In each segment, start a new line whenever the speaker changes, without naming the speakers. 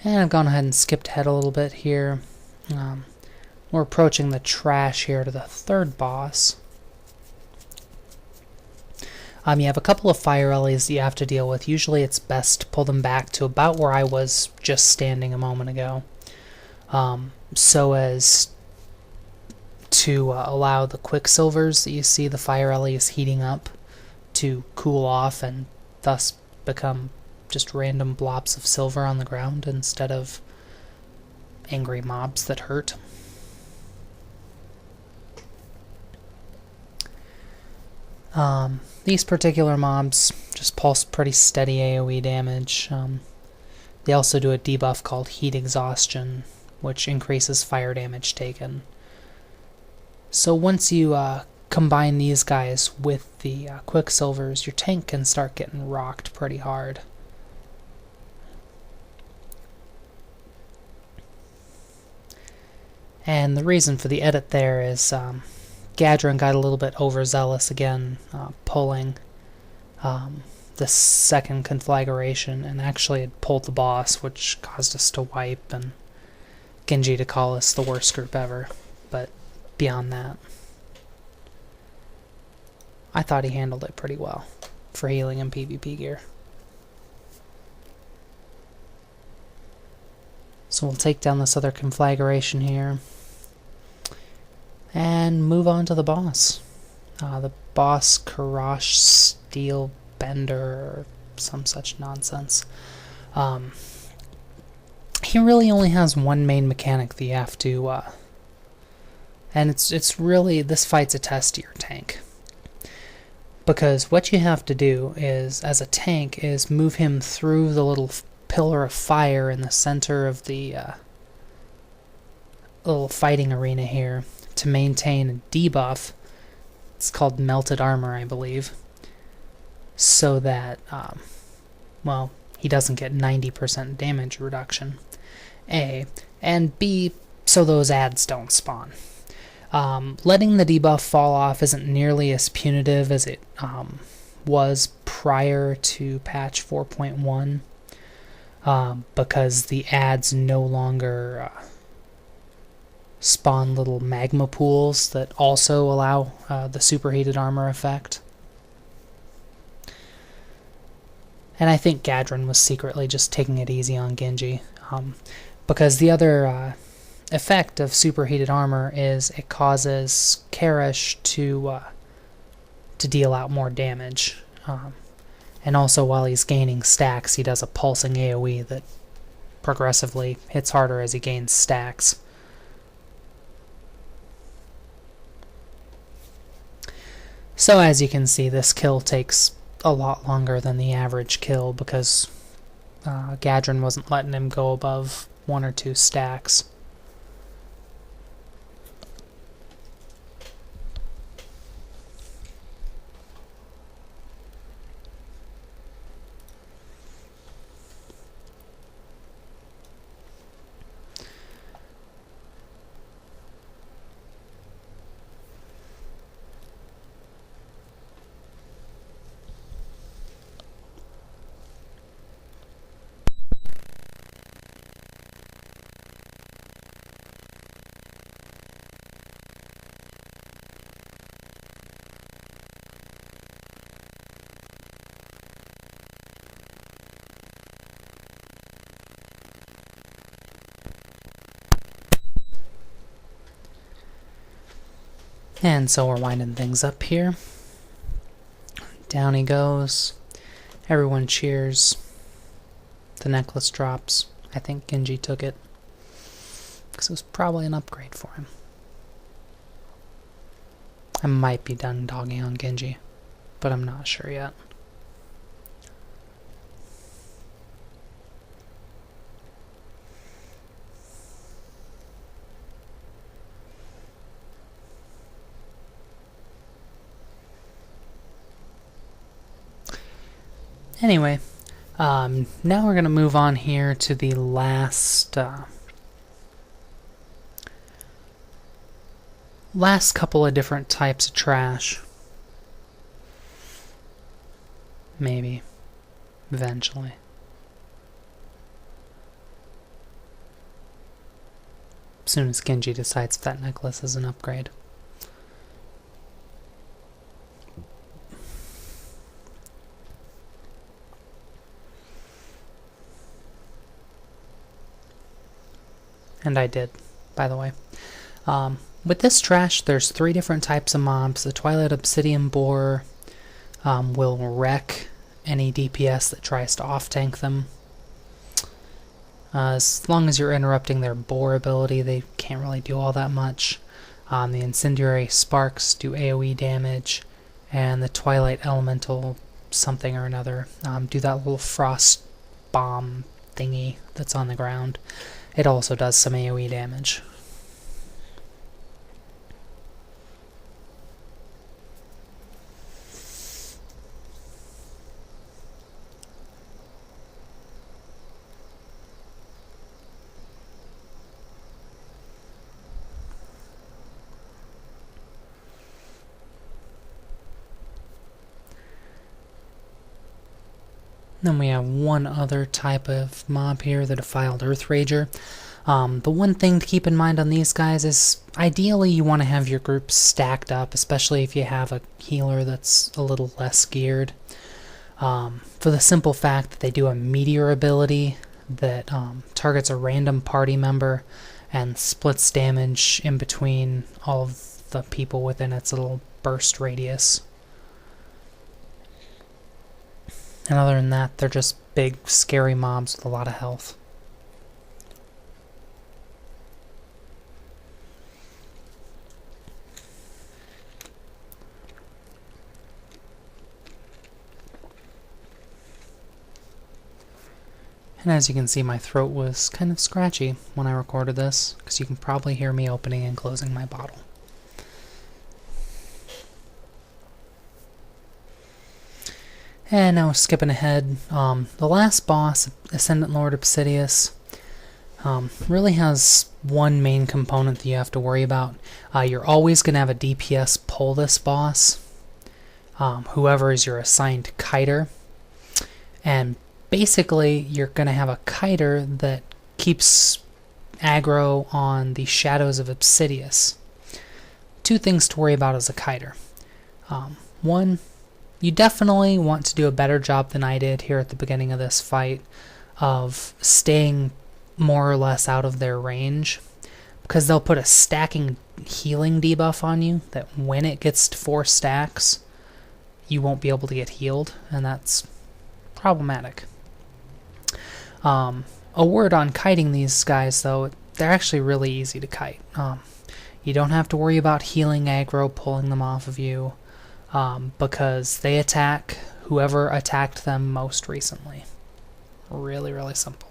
And I've gone ahead and skipped ahead a little bit here. We're approaching the trash here to the third boss. You have a couple of fire ellies that you have to deal with. Usually it's best to pull them back to about where I was just standing a moment ago, so as to allow the quicksilvers that you see the fire ellies heating up to cool off and thus become just random blobs of silver on the ground instead of angry mobs that hurt. These particular mobs just pulse pretty steady AoE damage. They also do a debuff called Heat Exhaustion, which increases fire damage taken. So once you combine these guys with the quicksilvers, your tank can start getting rocked pretty hard. And the reason for the edit there is Gadron got a little bit overzealous again, pulling the second conflagration, and actually had pulled the boss, which caused us to wipe, and Gynji to call us the worst group ever. But beyond that, I thought he handled it pretty well for healing and PvP gear. So we'll take down this other conflagration here and move on to the boss. The boss, Karash Steel Bender, or some such nonsense. He really only has one main mechanic that you have to, and it's really, this fight's a test to your tank. Because what you have to do is, as a tank, is move him through the little pillar of fire in the center of the little fighting arena here to maintain a debuff. It's called Melted Armor, I believe. So that, well, he doesn't get 90% damage reduction. A. And B, so those ads don't spawn. Letting the debuff fall off isn't nearly as punitive as it was prior to patch 4.1, because the ads no longer spawn little magma pools that also allow the superheated armor effect. And I think Gadron was secretly just taking it easy on Gynji, because the other effect of superheated armor is it causes Karash to deal out more damage. And also while he's gaining stacks, he does a pulsing AoE that progressively hits harder as he gains stacks. So as you can see, this kill takes a lot longer than the average kill because Gadron wasn't letting him go above 1 or 2 stacks. And so we're winding things up here. Down he goes. Everyone cheers. The necklace drops. I think Gynji took it, because it was probably an upgrade for him. I might be done dogging on Gynji, but I'm not sure yet. Anyway, now we're going to move on here to the last couple of different types of trash. Maybe. Eventually. as soon as Gynji decides if that necklace is an upgrade. And I did, by the way. With this trash, there's 3 different types of mobs. The Twilight Obsidian Boar will wreck any DPS that tries to off-tank them. As long as you're interrupting their boar ability, they can't really do all that much. The Incendiary Sparks do AoE damage, and the Twilight Elemental something or another do that little frost bomb thingy that's on the ground. It also does some AoE damage. Then we have one other type of mob here, the Defiled Earth Rager. The one thing to keep in mind on these guys is ideally you want to have your groups stacked up, especially if you have a healer that's a little less geared. For the simple fact that they do a meteor ability that targets a random party member and splits damage in between all of the people within its little burst radius. And other than that, they're just big, scary mobs with a lot of health. And as you can see, my throat was kind of scratchy when I recorded this, because you can probably hear me opening and closing my bottle. And now skipping ahead, the last boss, Ascendant Lord Obsidius, really has one main component that you have to worry about. You're always going to have a DPS pull this boss, whoever is your assigned kiter. And basically, you're going to have a kiter that keeps aggro on the Shadows of Obsidius. 2 things to worry about as a kiter. One, you definitely want to do a better job than I did here at the beginning of this fight of staying more or less out of their range, because they'll put a stacking healing debuff on you that when it gets to 4 stacks, you won't be able to get healed, and that's problematic. A word on kiting these guys, though, they're actually really easy to kite. You don't have to worry about healing aggro pulling them off of you, because they attack whoever attacked them most recently. Really, really simple.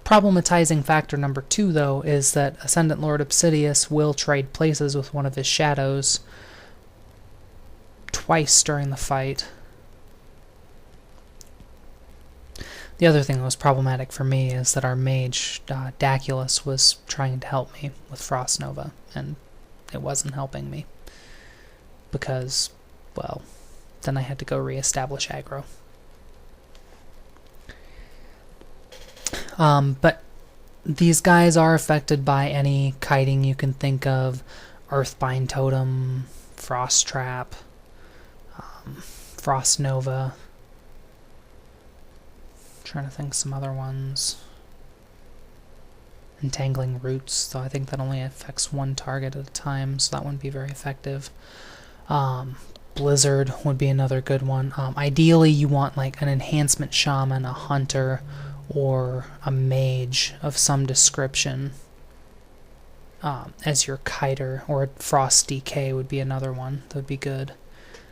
Problematizing factor number 2, though, is that Ascendant Lord Obsidius will trade places with one of his shadows twice during the fight. The other thing that was problematic for me is that our mage, Daculus, was trying to help me with Frost Nova, and it wasn't helping me. Because, well, then I had to go re-establish aggro. But these guys are affected by any kiting you can think of. Earthbind Totem, Frost Trap, Frost Nova. Trying to think some other ones. Entangling Roots, though I think that only affects 1 target at a time, so that wouldn't be very effective. Blizzard would be another good one. Ideally, you want like an Enhancement Shaman, a Hunter, or a Mage of some description as your kiter, or Frost DK would be another one that would be good,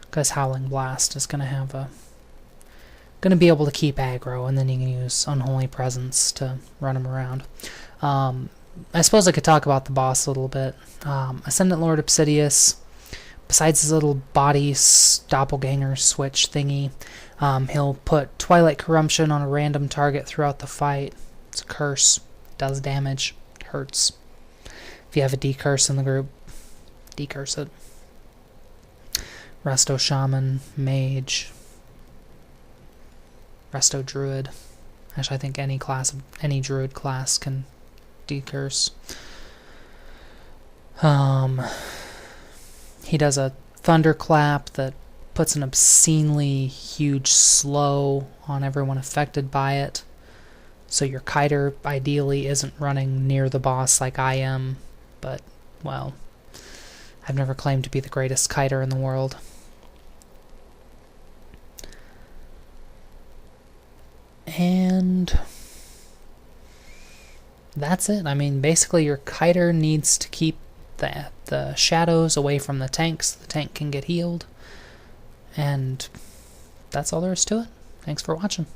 because Howling Blast is going to be able to keep aggro, and then you can use Unholy Presence to run them around. I suppose I could talk about the boss a little bit. Ascendant Lord Obsidius, besides his little body doppelganger switch thingy, he'll put Twilight Corruption on a random target throughout the fight. It's a curse, does damage, hurts. If you have a decurse in the group, decurse it. Resto Shaman, Mage, Resto Druid. Actually, I think any druid class can decurse. He does a thunderclap that puts an obscenely huge slow on everyone affected by it. So your kiter ideally isn't running near the boss like I am, but, well, I've never claimed to be the greatest kiter in the world. And that's it. I mean, basically your kiter needs to keep the shadows away from the tank so the tank can get healed. And that's all there is to it. Thanks for watching.